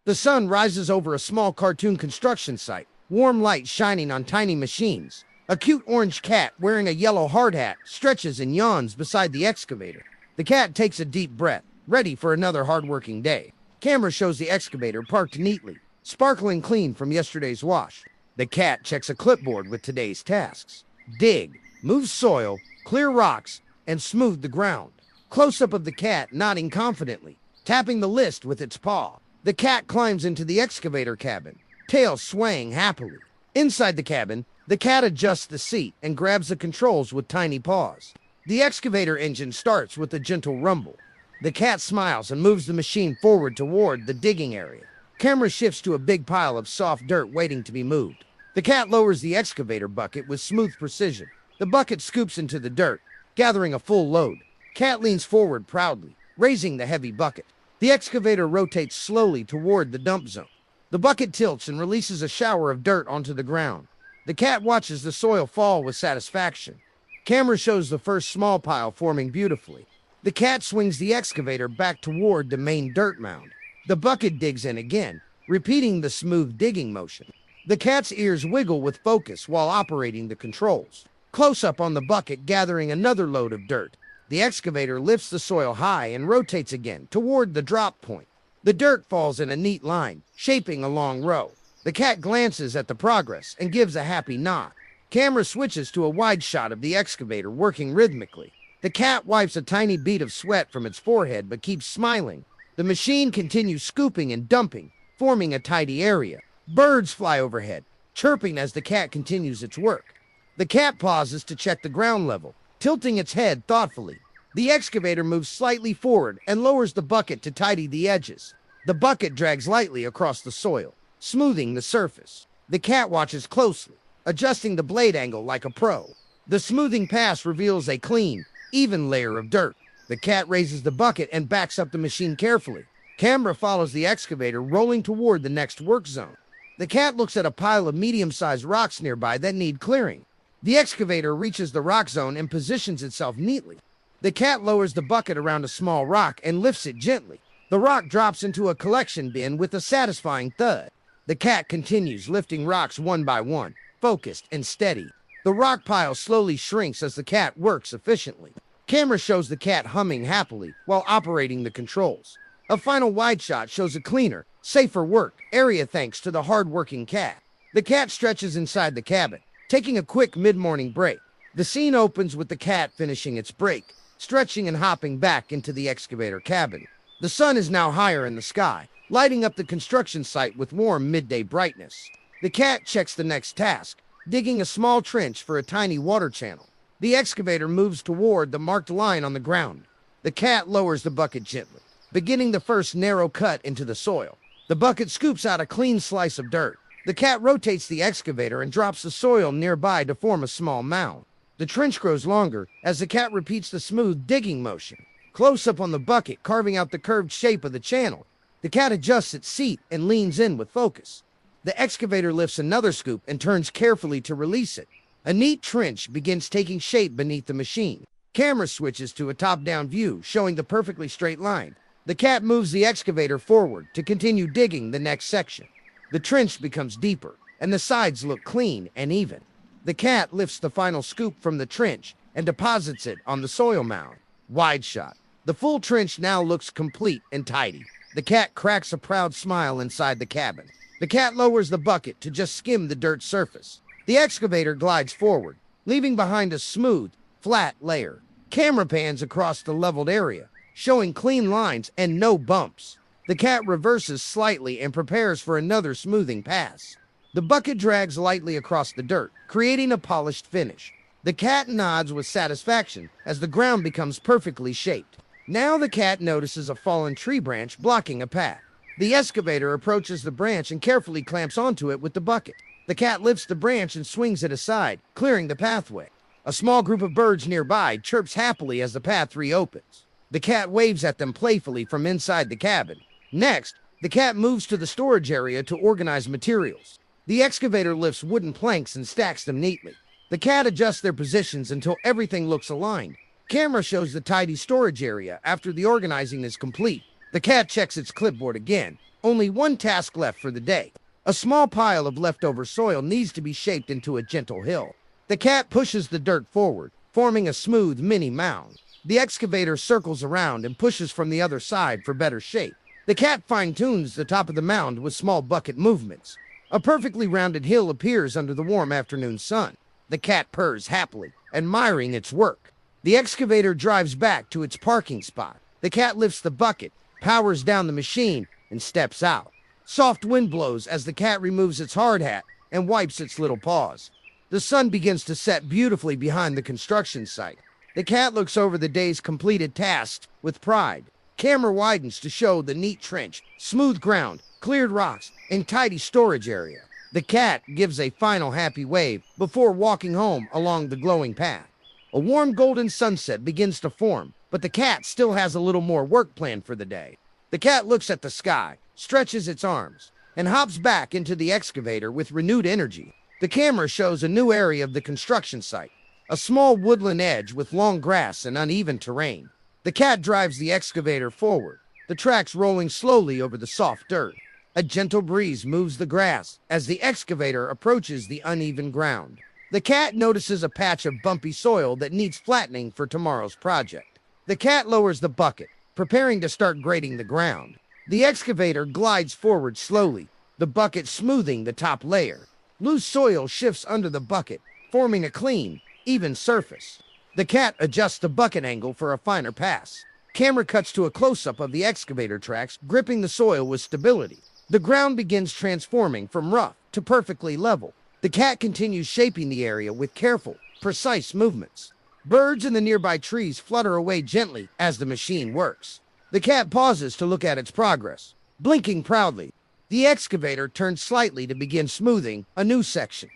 The sun rises over a small cartoon construction site, warm light shining on tiny machines. A cute orange cat wearing a yellow hard hat stretches and yawns beside the excavator. The cat takes a deep breath, ready for another hard-working day. Camera shows the excavator parked neatly, sparkling clean from yesterday's wash. The cat checks a clipboard with today's tasks. Dig, move soil, clear rocks, and smooth the ground. Close-up of the cat nodding confidently, tapping the list with its paw. The cat climbs into the excavator cabin, tail swaying happily. Inside the cabin, the cat adjusts the seat and grabs the controls with tiny paws. The excavator engine starts with a gentle rumble. The cat smiles and moves the machine forward toward the digging area. Camera shifts to a big pile of soft dirt waiting to be moved. The cat lowers the excavator bucket with smooth precision. The bucket scoops into the dirt, gathering a full load. Cat leans forward proudly, raising the heavy bucket. The excavator rotates slowly toward the dump zone. The bucket tilts and releases a shower of dirt onto the ground. The cat watches the soil fall with satisfaction. Camera shows the first small pile forming beautifully. The cat swings the excavator back toward the main dirt mound. The bucket digs in again, repeating the smooth digging motion. The cat's ears wiggle with focus while operating the controls. Close up on the bucket gathering another load of dirt. The excavator lifts the soil high and rotates again toward the drop point. The dirt falls in a neat line, shaping a long row. The cat glances at the progress and gives a happy nod. Camera switches to a wide shot of the excavator working rhythmically. The cat wipes a tiny bead of sweat from its forehead but keeps smiling. The machine continues scooping and dumping, forming a tidy area. Birds fly overhead, chirping as the cat continues its work. The cat pauses to check the ground level, tilting its head thoughtfully. The excavator moves slightly forward and lowers the bucket to tidy the edges. The bucket drags lightly across the soil, smoothing the surface. The cat watches closely, adjusting the blade angle like a pro. The smoothing pass reveals a clean, even layer of dirt. The cat raises the bucket and backs up the machine carefully. Camera follows the excavator rolling toward the next work zone. The cat looks at a pile of medium-sized rocks nearby that need clearing. The excavator reaches the rock zone and positions itself neatly. The cat lowers the bucket around a small rock and lifts it gently. The rock drops into a collection bin with a satisfying thud. The cat continues lifting rocks one by one, focused and steady. The rock pile slowly shrinks as the cat works efficiently. Camera shows the cat humming happily while operating the controls. A final wide shot shows a cleaner, safer work area thanks to the hard-working cat. The cat stretches inside the cabin, taking a quick mid-morning break. The scene opens with the cat finishing its break, stretching and hopping back into the excavator cabin. The sun is now higher in the sky, lighting up the construction site with warm midday brightness. The cat checks the next task, digging a small trench for a tiny water channel. The excavator moves toward the marked line on the ground. The cat lowers the bucket gently, beginning the first narrow cut into the soil. The bucket scoops out a clean slice of dirt. The cat rotates the excavator and drops the soil nearby to form a small mound. The trench grows longer as the cat repeats the smooth digging motion. Close up on the bucket, carving out the curved shape of the channel. The cat adjusts its seat and leans in with focus. The excavator lifts another scoop and turns carefully to release it. A neat trench begins taking shape beneath the machine. Camera switches to a top-down view, showing the perfectly straight line. The cat moves the excavator forward to continue digging the next section. The trench becomes deeper, and the sides look clean and even. The cat lifts the final scoop from the trench and deposits it on the soil mound. Wide shot. The full trench now looks complete and tidy. The cat cracks a proud smile inside the cabin. The cat lowers the bucket to just skim the dirt surface. The excavator glides forward, leaving behind a smooth, flat layer. Camera pans across the leveled area, showing clean lines and no bumps. The cat reverses slightly and prepares for another smoothing pass. The bucket drags lightly across the dirt, creating a polished finish. The cat nods with satisfaction as the ground becomes perfectly shaped. Now the cat notices a fallen tree branch blocking a path. The excavator approaches the branch and carefully clamps onto it with the bucket. The cat lifts the branch and swings it aside, clearing the pathway. A small group of birds nearby chirps happily as the path reopens. The cat waves at them playfully from inside the cabin. Next, the cat moves to the storage area to organize materials. The excavator lifts wooden planks and stacks them neatly. The cat adjusts their positions until everything looks aligned. Camera shows the tidy storage area after the organizing is complete. The cat checks its clipboard again, Only one task left for the day. A small pile of leftover soil needs to be shaped into a gentle hill. The cat pushes the dirt forward, forming a smooth mini mound. The excavator circles around and pushes from the other side for better shape. The cat fine-tunes the top of the mound with small bucket movements. A perfectly rounded hill appears under the warm afternoon sun. The cat purrs happily, admiring its work. The excavator drives back to its parking spot. The cat lifts the bucket, powers down the machine, and steps out. Soft wind blows as the cat removes its hard hat and wipes its little paws. The sun begins to set beautifully behind the construction site. The cat looks over the day's completed tasks with pride. Camera widens to show the neat trench, smooth ground, cleared rocks, and tidy storage area. The cat gives a final happy wave before walking home along the glowing path. A warm golden sunset begins to form, but the cat still has a little more work planned for the day. The cat looks at the sky, stretches its arms, and hops back into the excavator with renewed energy. The camera shows a new area of the construction site, a small woodland edge with long grass and uneven terrain. The cat drives the excavator forward, the tracks rolling slowly over the soft dirt. A gentle breeze moves the grass as the excavator approaches the uneven ground. The cat notices a patch of bumpy soil that needs flattening for tomorrow's project. The cat lowers the bucket, preparing to start grading the ground. The excavator glides forward slowly, the bucket smoothing the top layer. Loose soil shifts under the bucket, forming a clean, even surface. The cat adjusts the bucket angle for a finer pass. Camera cuts to a close-up of the excavator tracks, gripping the soil with stability. The ground begins transforming from rough to perfectly level. The cat continues shaping the area with careful, precise movements. Birds in the nearby trees flutter away gently as the machine works. The cat pauses to look at its progress, blinking proudly. The excavator turns slightly to begin smoothing a new section.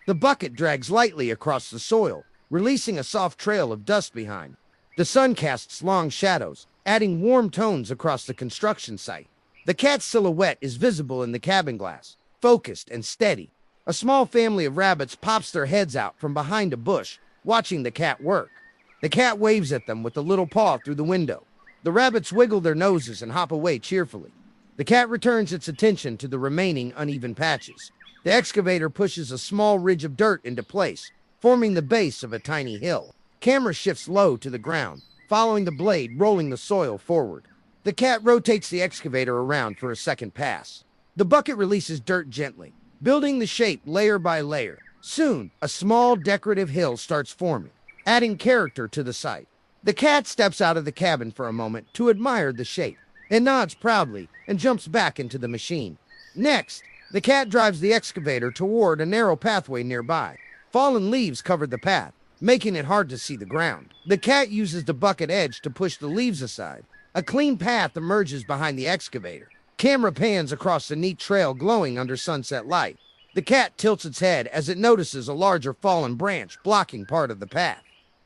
The bucket drags lightly across the soil, releasing a soft trail of dust behind. The sun casts long shadows, adding warm tones across the construction site. The cat's silhouette is visible in the cabin glass, focused and steady. A small family of rabbits pops their heads out from behind a bush, watching the cat work. The cat waves at them with a little paw through the window. The rabbits wiggle their noses and hop away cheerfully. The cat returns its attention to the remaining uneven patches. The excavator pushes a small ridge of dirt into place, forming the base of a tiny hill. Camera shifts low to the ground, following the blade rolling the soil forward. The cat rotates the excavator around for a second pass. The bucket releases dirt gently, building the shape layer by layer. Soon, a small decorative hill starts forming, adding character to the site. The cat steps out of the cabin for a moment to admire the shape. It nods proudly and jumps back into the machine. Next, the cat drives the excavator toward a narrow pathway nearby. Fallen leaves cover the path, making it hard to see the ground. The cat uses the bucket edge to push the leaves aside. A clean path emerges behind the excavator. Camera pans across the neat trail glowing under sunset light. The cat tilts its head as it notices a larger fallen branch blocking part of the path.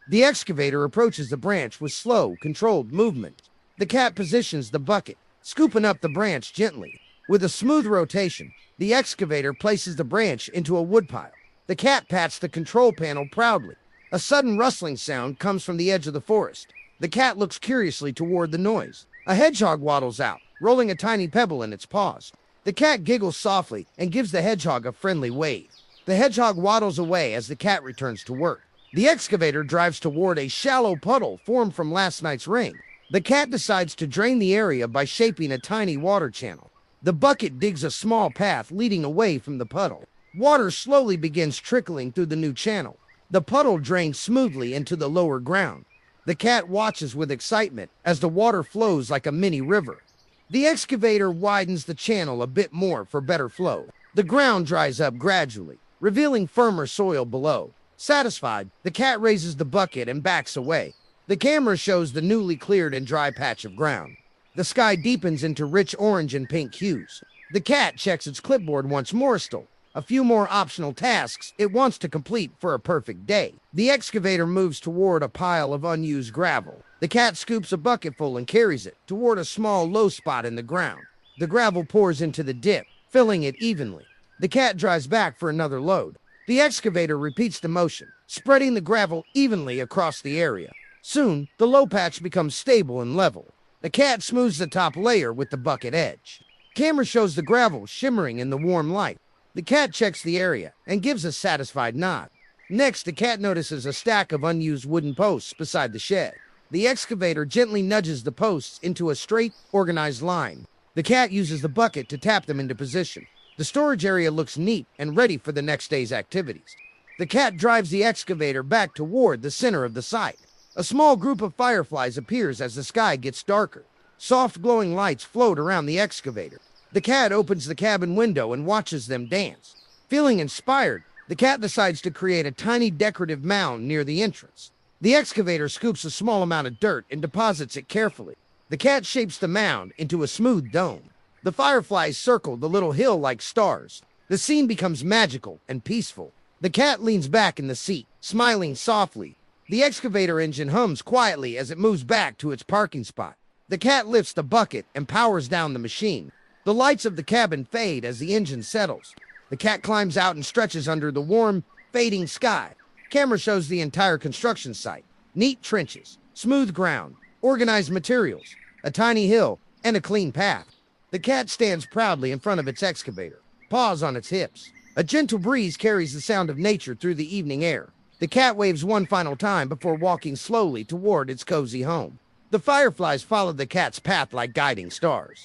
The excavator approaches the branch with slow, controlled movement. The cat positions the bucket, scooping up the branch gently. With a smooth rotation, the excavator places the branch into a woodpile. The cat pats the control panel proudly. A sudden rustling sound comes from the edge of the forest. The cat looks curiously toward the noise. A hedgehog waddles out, rolling a tiny pebble in its paws. The cat giggles softly and gives the hedgehog a friendly wave. The hedgehog waddles away as the cat returns to work. The excavator drives toward a shallow puddle formed from last night's rain. The cat decides to drain the area by shaping a tiny water channel. The bucket digs a small path leading away from the puddle. Water slowly begins trickling through the new channel. The puddle drains smoothly into the lower ground. The cat watches with excitement as the water flows like a mini river. The excavator widens the channel a bit more for better flow. The ground dries up gradually, revealing firmer soil below. Satisfied, the cat raises the bucket and backs away. The camera shows the newly cleared and dry patch of ground. The sky deepens into rich orange and pink hues. The cat checks its clipboard once more still. A few more optional tasks it wants to complete for a perfect day. The excavator moves toward a pile of unused gravel. The cat scoops a bucketful and carries it toward a small low spot in the ground. The gravel pours into the dip, filling it evenly. The cat drives back for another load. The excavator repeats the motion, spreading the gravel evenly across the area. Soon, the low patch becomes stable and level. The cat smooths the top layer with the bucket edge. Camera shows the gravel shimmering in the warm light. The cat checks the area and gives a satisfied nod. Next, the cat notices a stack of unused wooden posts beside the shed. The excavator gently nudges the posts into a straight, organized line. The cat uses the bucket to tap them into position. The storage area looks neat and ready for the next day's activities. The cat drives the excavator back toward the center of the site. A small group of fireflies appears as the sky gets darker. Soft glowing lights float around the excavator. The cat opens the cabin window and watches them dance. Feeling inspired, the cat decides to create a tiny decorative mound near the entrance. The excavator scoops a small amount of dirt and deposits it carefully. The cat shapes the mound into a smooth dome. The fireflies circle the little hill like stars. The scene becomes magical and peaceful. The cat leans back in the seat, smiling softly. The excavator engine hums quietly as it moves back to its parking spot. The cat lifts the bucket and powers down the machine. The lights of the cabin fade as the engine settles. The cat climbs out and stretches under the warm, fading sky. Camera shows the entire construction site. Neat trenches, smooth ground, organized materials, a tiny hill, and a clean path. The cat stands proudly in front of its excavator, paws on its hips. A gentle breeze carries the sound of nature through the evening air. The cat waves one final time before walking slowly toward its cozy home. The fireflies follow the cat's path like guiding stars.